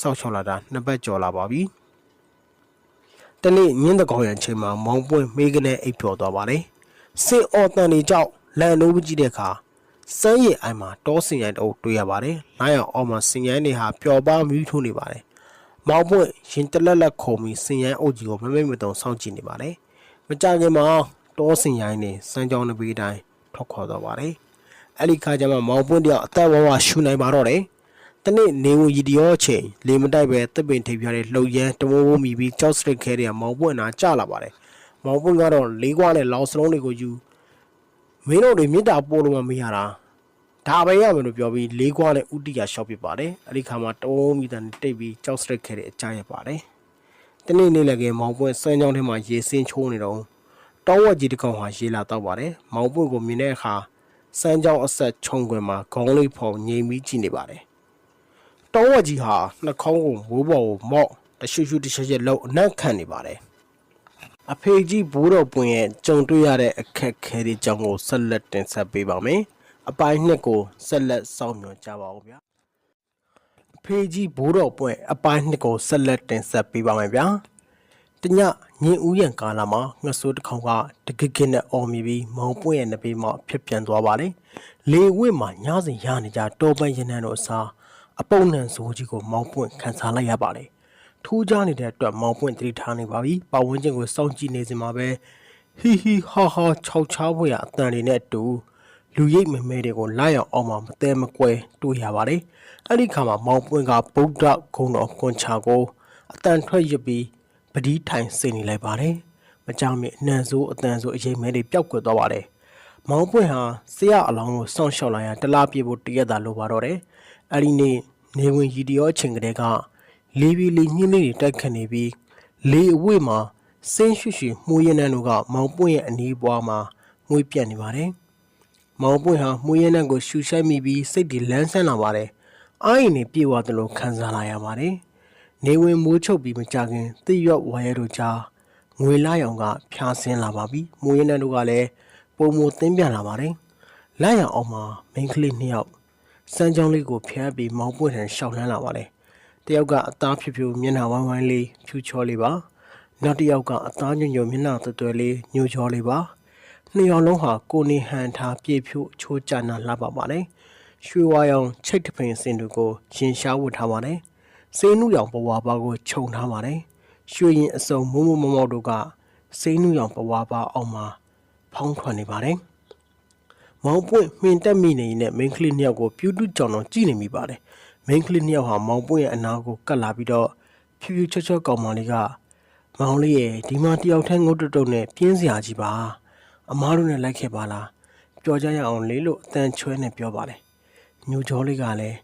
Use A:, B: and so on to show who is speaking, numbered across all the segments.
A: စောက်ချော်လာတာနှစ်ပတ်ကျော်လာပါပြီတနေ့ညင်းတကောင်ရန်ချိန်မှာမောင်ပွင့်မေးကနေအိပ်ပျော်သွားပါတယ်စင်အော်တန်တွေကြောင့်လန်နိုးကြည့်တဲ့အခါစမ်းရည်အိုင်မှာတောစင်ရိုင်တို့တွေ့ရပါတယ်လိုင်းအောင်အောက်မှာစင်ရိုင်းတွေဟာပျော်ပါမြူးထိုးနေပါတယ်မောင်ပွင့်ရင်တလက်လက်ခုံပြီးစင်ရိုင်းအုပ်ကြီးကိုမမိတ်မတုံစောင့်ကြည့်နေပါတယ်မကြခင်မှာတောစင်ရိုင်းနေစမ်းကြောင်းတစ်ပေးတိုင်းထွက်ခေါ်သွားပါတယ်အဲ့ဒီခါကျမှမောင်ပွင့်တယောက်အသက်ဝဝရှူနိုင်ပါတော့တယ်တနေ့နေဝင်ရီတရောချိန်လေမတိုက်ပဲတစ်ပင်ထိပ်ပြတဲ့လှုပ်ရမ်းတမိုးမိုးမိပြီးကြောက်စရိတ်ခဲတဲ့မောင်ပွင့်နာကျလာပါတယ်မောင်ပွင့်ကတော့လေးကွာနဲ့လောင်စလုံးတွေကိုယူမင်းတို့တွေမြစ်တာပို့လို့မရတာဒါပဲရမယ်လို့ပြောပြီးလေးကွာနဲ့ဥတီကရှောက်ပစ်ပါတယ်အဲ့ဒီခါမှာတုံးမိတဲ့တိတ်ပြီးကြောက်စရိတ်ခဲတဲ့အကြရပါတယ်တနေ့နေ့လည်းကမောင်ပွင့်စမ်းကြောင်းထဲမှာရေစင်းချိုးနေတော့တောဝက်ကြီးတစ်ကောင်ဟာရေလာတော့ပါတယ်မောင်ပွင့်ကိုမြင်တဲ့အခါစမ်းကြောင်းအဆက်ခြုံခွင်မှာခေါင်းလေးဖော်ငြိမ်ပြီးကြည့်နေပါတယ်တောဝက်ကြီးဟာနှာခေါင်းကိုမိုးပေါ်ကိုမော့တရှူရှူတချက်ချက်လှုပ်အနက်ခံနေပါတယ်အဖေကြီးဘိုးတော်ပွင့်ရဲ့ကြုံတွေ့ရတဲ့အခက်ခဲတွေကြောင့်ကိုဆက်လက်တင်ဆက်ပေးပါမယ်အပိုင်းနှစ်ကိုဆက်လက်စောင့်မျှော်ကြပါဦးဗျာအဖေကြီးဘိုးတော်ပွင့်အပိုင်းနှစ်ကိုဆက်လက်တင်ဆက်ပေးပါမယ်ဗျာတညညင်ဦးရန်ကာလာမှာငှက်ဆိုးတစ်ခေါင်ကတကကနဲ့အော်မြပြီးမောင်ပွင့်ရဲ့နဘေးမှာဖြစ်ပြန်သွားပါတယ်လေဝင့်မှာညစဉ်ရနေကြတောပန်းရနန်းတို့အစားအပုံနှံစိုးကြီးကိုမောင်ပွင့်ခန်းစားလိုက်ရပါတယ်ထူးခြားနေတဲ့အတွက်မောင်ပွင့်တတိထားနေပါပြီပတ်ဝန်းကျင်ကိုစောင့်ကြည့်နေစမှာပဲဟီဟီဟာဟာခြောက်ချားဖွယ်အတန်တွေနဲ့အတူလူရိပ်မမဲတွေကိုလိုက်အောင်အောင်မှာမတဲမကွဲတွေ့ရပါတယ်အဲ့ဒီခါမှာမောင်ပွင့်ကဗုဒ္ဓဂုံတော်ကွန်ချာကိုအတန်ထွက်ရပြီးပဒီထိုင်စိတ်နေလိုက်ပါတယ်မကြောင်မြအနှံစိုးအတန်စိုးအရေးမဲတွေပျောက်ကွယ်သွားပါတယ်မောင်ပွင့်ဟာဆရာအလောင်းကိုစောင့်ရှောက်လာရတလားပြေဖို့တရက်သာလိုပါတော့တယ်အဲ့ဒီနေ့နေဝင်ရီတရောအချိန်ကလေးကလေပီလီညင်းလေးတွေတိုက်ခတ်နေပြီးလေအဝိမှာစင်းရွှှမှုရင်းနှံတို့ကမောင်ပွင့်ရဲ့အနီးပွားမှာမွေးပြတ်နေပါတယ်မောင်ပွင့်ဟာမှုရင်းနှံကိုရှူရှိုက်မိပြီးစိတ်တွေလန်းဆန်းလာပါတယ်အာရင်တွေပြေဝတယ်လို့ခံစားလာရပါတယ်နေဝင်မိုးချုပ်ပြီးမကြခင်သိရွက်ဝါရဲတို့ကြားငွေလာရောင်ကဖျားဆင်းလာပါပြီမှုရင်းနှံတို့ကလည်းပုံမသင်းပြန်လာပါတယ်လာရောင်အောင်မှာမိန်းကလေးနှစ်ယောက်စမ်းကြောင်းလေးကိုဖျက်ပြီးမောင်ပွင့်ထန်ရှောက်လှမ်းလာပါတယ်တယောက်ကအသားဖြူဖြူမျက်နှာဝိုင်းဝိုင်းလေးဖြူချောလေးပါနောက်တစ်ယောက်ကအသားညွန့်ညွန့်မျက်နှာတွယ်တွယ်လေးညှို့ချောလေးပါနှစ်ယောက်လုံးဟာကိုနေဟန်ထားပြေဖြူချိုးကြနာလှပပါတယ်ရွှေဝါရောင်ချိတ်တပင်စင်တို့ကိုရင်ရှားဝတ်ထားပါတယ်စိန်းနုရောင်ပဝါပါကိုခြုံထားပါတယ်ရွှေရင်အစုံမိုးမိုးမောမောတို့ကစိန်းနုရောင်ပဝါပါအောင်မှာဖောင်းထွက်နေပါတယ်မောင်ပွင့်မှင်တက်မိနေတဲ့မိန်းကလေးနှစ်ယောက်ကိုပြူးတူးကြောင်တော့ကြည့်နေမိပါတယ်မိန်းကလေးနှစ်ယောက်ဟာမောင်ပွင့်ရဲ့အနာကိုကတ်လာပြီးတော့ဖြူဖြူချောချောကောင်မလေးကမောင်လေးရဲ့ဒီမှာတယောက်ထဲငုတ်တုတ်နဲ့ပြင်းစရာကြီးပါအမားတို့နဲ့လိုက်ခဲ့ပါလားပျော်ကြရအောင်လေးလို့အတန်ချွဲနဲ့ပြောပါတယ်ညူကျော်လေးကလည်း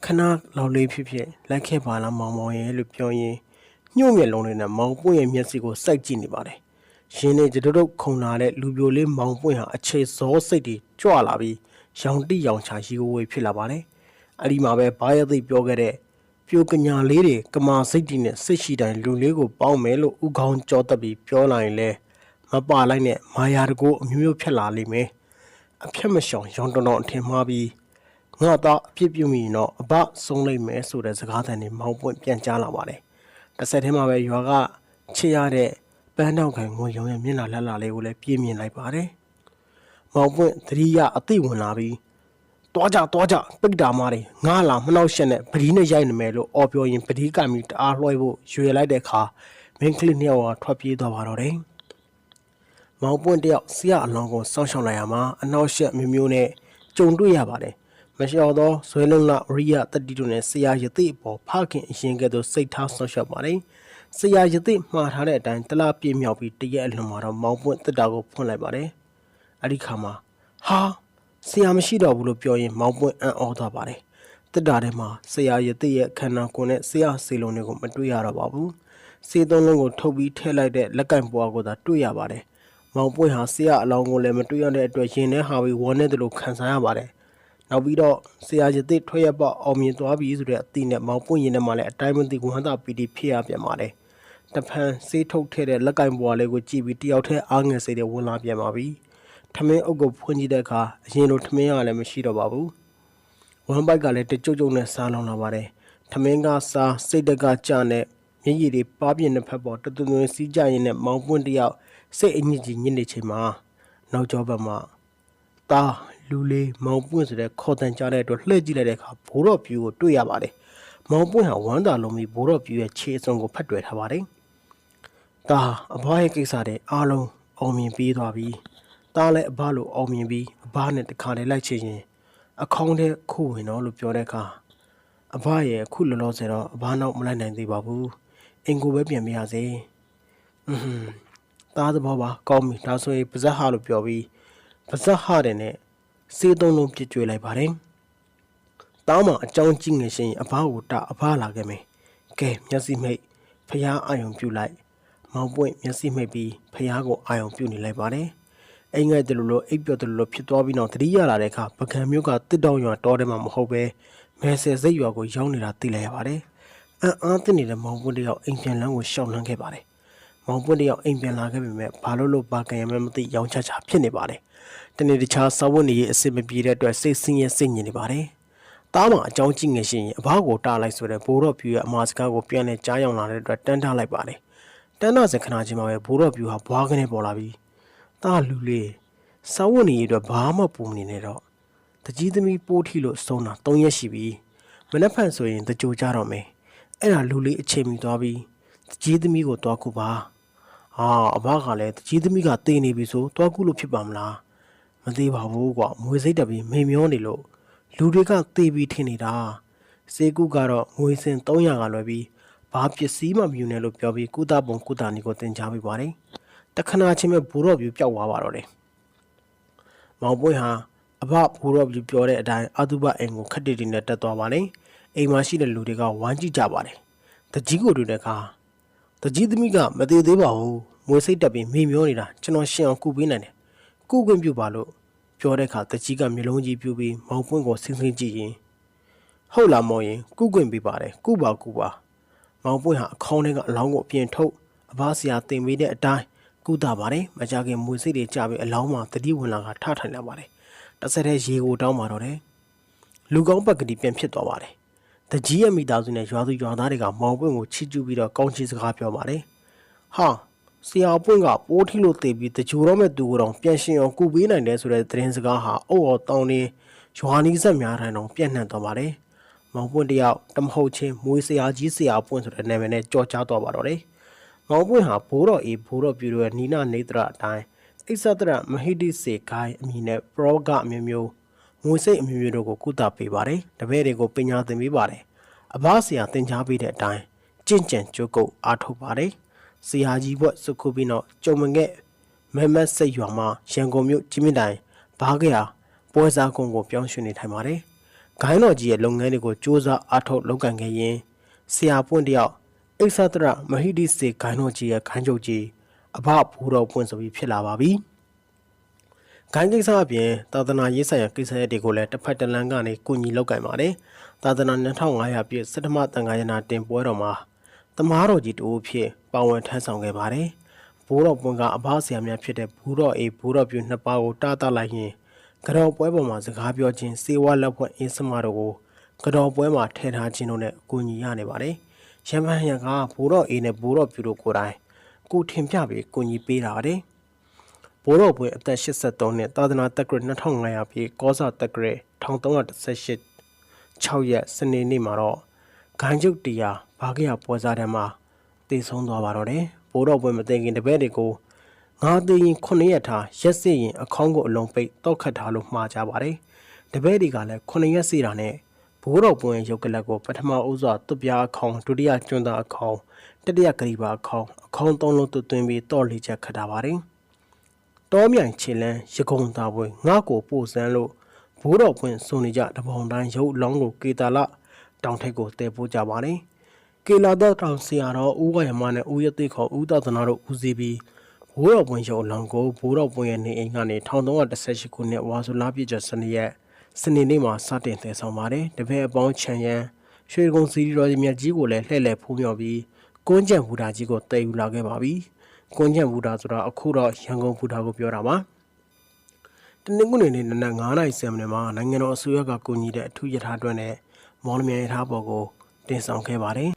A: ခဏလောက်လေးဖြစ်ဖြစ်လိုက်ခဲ့ပါလားမောင်မောင်ရဲ့လို့ပြောရင်းညှို့မျက်လုံးလေးနဲ့မောင်ပွင့်ရဲ့မျက်စိကိုစိုက်ကြည့်နေပါတယ်ရှင်နဲ့ကြတုတ်ခုံလာတဲ့လူပြိုလေးမောင်ပွင့်ဟာအခြေစောစိတ်တွေကြွလာပြီးရောင်တိရောင်ချာရီဝေဖြစ်လာပါတယ်အဲ့ဒီမှာပဲဘာရသိပြောခဲ့တဲ့ပြိုကညာလေးတွေကမာစိတ်တီနဲ့စိတ်ရှိတိုင်းလူလေးကိုပေါင်းမယ်လို့ဥကောင်းကြောတက်ပြီးပြောလာရင်လဲမပါလိုက်နဲ့မာယာတကိုအမျိုးမျိုးဖြစ်လာလိမ့်မယ်အဖြတ်မရှောင်ရောင်တောင်အထင်မှားပြီးငါတော့အဖြစ်ပြုမိရင်တော့အဘဆုံးလိုက်မယ်ဆိုတဲ့စကားသံတွေမောင်ပွင့်ပြန်ကြားလာပါတယ်တစ်ဆက်တည်းမှာပဲရွာကချစ်ရတဲ့ပန်းတောင်ခံငွေရုံရဲ့မျက်နှာလှလှလေးကိုလည်းပြင်းမြင်လိုက်ပါတယ်မောင်ပွင့်သတိရအသိဝင်လာပြီးတွားကြပိတ်တာမားတွေငါလာမနှောက်ရှက်နဲ့ပဒီနဲ့ရိုက်နေမယ်လို့အော်ပြောရင်ပဒီကမီတအားလွှဲဖို့ရွေလိုက်တဲ့အခါမင်းကလေးနှစ်ယောက်ကထွက်ပြေးသွားပါတော့တယ်မောင်ပွင့်တယောက်ဆရာအလောင်းကိုစောင့်ရှောက်လိုက်ရမှာအနောက်ရှက်မျိုးမျိုးနဲ့ကြုံတွေ့ရပါတယ်မလျှော်သောဇွဲလုံးလရိယတတိတို့နဲ့ဆရာရသိအပေါ်ဖခင်အရင်ကဲ့သို့စိတ်ထားဆောက်ရှောက်ပါတယ်ဆရာရသိမှားထားတဲ့အတိုင်းတလားပြေမြောက်ပြီးတရက်အလွန်မှာတော့မောင်ပွင့်တက်တာကိုဖွင့်လိုက်ပါတယ်အဲ့ဒီခါမှာဟာဆရာမရှိတော့ဘူးလို့ပြောရင်မောင်ပွင့်အံ့ဩသွားပါတယ်တက်တာထဲမှာဆရာရသိရဲ့ခန္ဓာကိုယ်နဲ့ဆရာစေလုံးတွေကိုမတွေ့ရတော့ပါဘူးစေသုံးလုံးကိုထုတ်ပြီးထည့်လိုက်တဲ့လက်ကင်ပွားကိုသာတွေ့ရပါတယ်မောင်ပွင့်ဟာဆရာအလောင်းကိုလည်းမတွေ့ရတဲ့အတွက်ရင်ထဲဟာပြီးဝမ်းနဲ့တလို့ခံစားရပါတယ်နောက်ပြီးတော့ဆရာရသိထွက်ရပေါအောင်မြင်သွားပြီဆိုတဲ့အသည့်နဲ့မောင်ပွင့်ရင်ထဲမှာလည်းအတိုင်းမသိဝမ်းသာပီတိဖြစ်ရပြန်ပါတယ်တဖန်ဆေးထုတ်ထည့်တဲ့လက်ကင်ပွားလေးကိုကြည့်ပြီးတယောက်တည်းအားငယ်စိတ်တွေဝင်လာပြန်ပါပြီထမင်းအုပ်ကိုဖွင့်ကြည့်တဲ့အခါအရင်လိုထမင်းကလည်းမရှိတော့ပါဘူးဝမ်းပိုက်ကလည်းတကြုတ်ကြုတ်နဲ့စားလောင်လာပါတယ် ထမင်းကစားစိတ်တကကြနဲ့မျက်ရည်တွေပါးပြင်းတဲ့ဖက်ပေါ်တသွင်းစီးကြရင်နဲ့မောင်ပွင့်တယောက်စိတ်အညစ်ကြီးညစ်နေချိန်မှာနောက်ကျောဘက်မှာတာလူလေးမောင်ပွင့်ဆိုတဲ့ခေါ်တန်ကြတဲ့အတွက်လှည့်ကြည့်လိုက်တဲ့အခါဘိုးတော်ပြူကိုတွေ့ရပါတယ်မောင်ပွင့်ဟာဝမ်းသာလုံးပြီးဘိုးတော်ပြူရဲ့ခြေအစုံကိုဖတ်တွေ့ထားပါတယ်တာအဘရဲ့ကိစ္စတွေအားလုံးအောင်မြင်ပြီးသွားပြီတာလည်းအဘလိုအောင်မြင်ပြီးအဘနဲ့တခါတည်းလိုက်ချင်ရင်အခေါင်းထဲခုဝင်တော့လို့ပြောတဲ့အခါအဘရဲ့အခုလောလောဆယ်တော့အဘနောက်မလိုက်နိုင်သေးပါဘူးအင်ကိုပဲပြန်ပြရစေသားသဘောပါကောင်းပြီဒါဆိုရင်ပါဇက်ဟာလို့ပြောပြီးပါဇက်ဟာတဲ့နဲ့စေးသုံးလုံးပြစ်ကြွေးလိုက်ပါတယ်တောင်းမှအကြောင်းကြည့်ငယ်ရှင်အဘကိုတအဘလာခဲ့မယ်ကဲမျက်စိမိတ်ဖျားအာယုံပြုတ်လိုက်မောင်ပွင့်မျက်စိမိတ်ပြီးဖျားကိုအာယုံပြုတ်နေလိုက်ပါတယ်အိမ်ငယ်တလူလိုအိပ်ပျော်တလူလိုဖြစ်သွားပြီးတော့တတိယလာတဲ့အခါပကံမျိုးကတစ်တောင်ရွာတောထဲမှာမဟုတ်ပဲမဲဆယ်စိတ်ရွာကိုရောက်နေတာသိလိုက်ရပါတယ်အံ့အားသင့်နေတဲ့မောင်ပွင့်တယောက်အိမ်ပြန်လန်းကိုရှောင်လန်းခဲ့ပါတယ်မောင်ပွင့်တယောက်အိမ်ပြန်လာခဲ့ပေမဲ့ဘာလို့ဘာကံရမဲမသိရောင်ချဖြစ်နေပါတယ်တနေ့တခြားစာဝတ်နေရေးအဆင်မပြေတဲ့အတွက်စိတ်ဆင်းရဲစိတ်ညစ်နေပါတယ်တားမှာအကြောင်းကြည့်ငယ်ရှင်အဘကိုတားလိုက်ဆိုတဲ့ဘိုးတော်ပြူရဲ့အမာစကားကိုပြန်လဲကြားရောက်လာတဲ့အတွက်တန်းထားလိုက်ပါတယ်တန်းထားစခဏချင်းမှာပဲဘိုးတော်ပြူဟာဘွားကနေပေါ်လာပြီးတားလူလေးစာဝတ်နေရေးအတွက်ဘာမှပူမနေနဲ့တော့တကြီးသမီးပိုးထီလို့ဆုံးတာ3ရက်ရှိပြီမနေ့ဖန်ဆိုရင်တကြိုကြတော့မယ်အဲ့ဒါလူလေးအချိန်မီသွားပြီးတကြီးသမီးကိုတွားခုပါအဘကလည်းတကြီးသမီးကတေးနေပြီဆိုတွားခုလို့ဖြစ်ပါမလားမသေးပါဘူးကွာငွေစိတ်တက်ပြီးမေမျောနေလို့လူတွေကသေပြီးထင်နေတာစေကုကတော့ငွေစင်300ကလွယ်ပြီးဘာပစ္စည်းမှမယူနဲ့လို့ပြောပြီးကုသပုံကုသနည်းကိုသင်ကြားပေးပါတယ်တခဏချင်းပဲဘိုးတော်ပြူပျောက်သွားပါတော့တယ်မောင်ပွင့်ဟာအဘဘိုးတော်ပြူပြောတဲ့အတိုင်းအတုပအိမ်ကိုခက်တီတီနဲ့တက်သွားပါတယ်အိမ်မှာရှိတဲ့လူတွေကဝမ်းကြည့်ကြပါတယ်တကြီးကိုတွေ့တဲ့အခါတကြီးသမီးကမသေးသေးပါဘူးငွေစိတ်တက်ပြီးမေမျောနေတာကျွန်တော်ရှင်းအောင်ကုပေးနိုင်တယ်ကုခွင့်ပြုပါလို့ပြောတဲ့အခါတကြီးကမျိုးလုံးကြီးပြူပြီးမောင်ပွင့်ကိုဆင်းဆင်းကြည့်ရင်ဟုတ်လားမောင်ရင်ကုခွင့်ပေးပါတယ်ကုပါမောင်ပွင့်ဟာအခေါင်းထဲကအလောင်းကိုအပြင်ထုတ်အဘဆရာတင်ပေးတဲ့အတိုင်းကုသပါတယ်မကြခင်မွေစိတ်တွေကြပြီးအလောင်းမှာတတိဝင်လာကထထိုင်လာပါတယ်တစ်ဆက်တည်းရေကိုတောင်းပါတော့တယ်လူကောင်းပက်ကတိပြန်ဖြစ်သွားပါတယ်တကြီးရဲ့မိသားစုနဲ့ရွာသူရွာသားတွေကမောင်ပွင့်ကိုချီးကျူးပြီးတော့ကောင်းချီးစကားပြောပါတယ်ဟာဆရာပွင့်ကပိုးထီလို့တည်ပြီးတကြိုတော့မဲ့သူကိုတော့ပြန်ရှင်အောင်ကုပေးနိုင်တယ်ဆိုတဲ့သတင်းစကားဟာအုတ်အော်တောင်းနေရွာနီးဆက်များတိုင်းတော့ပြန့်နှံ့သွားပါတယ်မောင်ပွင့်တယောက်တမဟုတ်ချင်းမွေးဆရာကြီးဆရာပွင့်ဆိုတဲ့နာမည်နဲ့ကြော်ကြားသွားပါတော့တယ်မောင်ပွင့်ဟာဘိုးတော်အေးဘိုးတော်ပြူရဲ့နီနာနေတရအတိုင်းအိဆဒရမဟိတိစေခိုင်းအမည်နဲ့ပရောဂအမျိုးမျိုးငွေစိတ်အမျိုးမျိုးတို့ကိုကုသပေးပါတယ်တပည့်တွေကိုပညာသင်ပေးပါတယ်အဘဆရာသင်ကြားပေးတဲ့အတိုင်းကြင့်ကြံကြိုးကုပ်အားထုတ်ပါတယ်ဆရာကြီးဘွက်စုခုပြီးတော့ကြုံမငဲ့မမတ်စိတ်ရွာမှာရန်ကုန်မြို့ကြီးမြင့်တိုင်ဘားကရပွဲစားကုန်းကိုပြောင်းရွှေ့နေထိုင်ပါတယ်ဂိုင်းတော်ကြီးရဲ့လုပ်ငန်းတွေကိုစ조사အားထုတ်လုပ်ကိုင်ခဲ့ရင်ဆရာပွင့်တယောက်အိဆဒရမဟိတိစေဂိုင်းတော်ကြီးရဲ့ခိုင်းချုပ်ကြီးအဘဘိုးတော်ပွင့်ဆိုပြီးဖြစ်လာပါပြီဂိုင်းကိစ္စအပြင်သာသနာရေးဆိုင်ရာကိစ္စရပ်တွေကိုလည်းတစ်ဖက်တစ်လမ်းကနေကုညီလုပ်ကိုင်ပါတယ်သာသနာ2500ပြည့်စတ္တမတန်ခါရနာတင်ပွဲတော်မှာသမားတော်ကြီးတို့ဖြစ်ပါဝင်ထမ်းဆောင်ခဲ့ပါတယ်ဘိုးတော်ပွင့်ကအဘဆရာများဖြစ်တဲ့ဘူးတော်အေးဘူးတော်ပြူနှစ်ပါးကိုတားတာလိုက်ရင်ကြော်ပွဲပေါ်မှာစကားပြောခြင်းစေဝါလက်ဖွဲ့အင်းစမတို့ကိုကြော်ပွဲမှာထည့်ထားခြင်းတို့နဲ့အကူအညီရနေပါတယ်ရမန်ရံကဘိုးတော်အေးနဲ့ဘိုးတော်ပြူတို့ကိုယ်တိုင်ကိုထင်ပြပြီးကူညီပေးတာပါတယ်ဘိုးတော်ပွင့်အသက်83နှစ်သာသနာတက္ကရာ2500ပြည့်ကောဇာတက္ကရာ1318 6ရက်စနေနေ့မှာတော့ဂိုင်းကျုပ်တရားဘာကရပွဲစားထဲမှာတည်ဆုံးသွားပါတော့တယ်ဘိုးတော်ပွင့်မသိခင်တပည့်တွေကိုငါသိရင်9ရက်ထားရက်စစ်ရင်အခေါင်းကိုအလုံးပိတ်တောက်ခတ်ထားလို့မှားကြပါတယ်တပည့်တွေကလည်း9ရက်စီတာနဲ့ဘိုးတော်ပွင့်ရုပ်ကလပ်ကိုပထမဦးစွာသူ့ပြားအခေါင်းဒုတိယကျွန်းသားအခေါင်းတတိယဂရီပါအခေါင်း3လုံးသွင်းပြီးတော့လေချက်ခတ်တာပါတယ်တောမြိုင်ချီလန်းရကုံသားပွဲငါ့ကိုပို့စမ်းလို့ဘိုးတော်ပွင့်စုံနေကြတပုံတိုင်းရုပ်လောင်းကိုကေတာလတောင်ထက်ကိုတည်ပို့ကြပါတယ်ကေလာတော့တောင်ဆရာတော်ဦးဝရမနဲ့ဦးရသိခေါ်ဦးသာသနာတို့ဦးစီးပြီးဘိုးတော်ပွင့်ရုပ်လောင်းကိုဘိုးတော်ပွင့်ရဲ့နေအိမ်ကနေ1318ခုနှစ်ဝါဆိုလပြည့်ကျော်စနေရက်စနေနေ့မှာစတင်တည်ဆောင်ပါတယ်တပည့်အပေါင်းချန်ရန်ရွှေကုန်းစီရီတော်မြတ်ကြီးကိုလည်းလှည့်လည်ဖူးမြော်ပြီးကွန်းကျန်ဘူတာကြီးကိုတည်ယူလာခဲ့ပါပြီကွန်းကျန်ဘူတာဆိုတာအခုတော့ရန်ကုန်ဘူတာကိုပြောတာပါတနင်္ဂနွေနေ့နနက်9:10မိနစ်မှာနိုင်ငံတော်အစိုးရကကူညီတဲ့အထူးရထားတွန်းနဲ့မော်လမြိုင်ရထားပေါ်ကို တင်ဆောင်ခဲ့ပါတယ်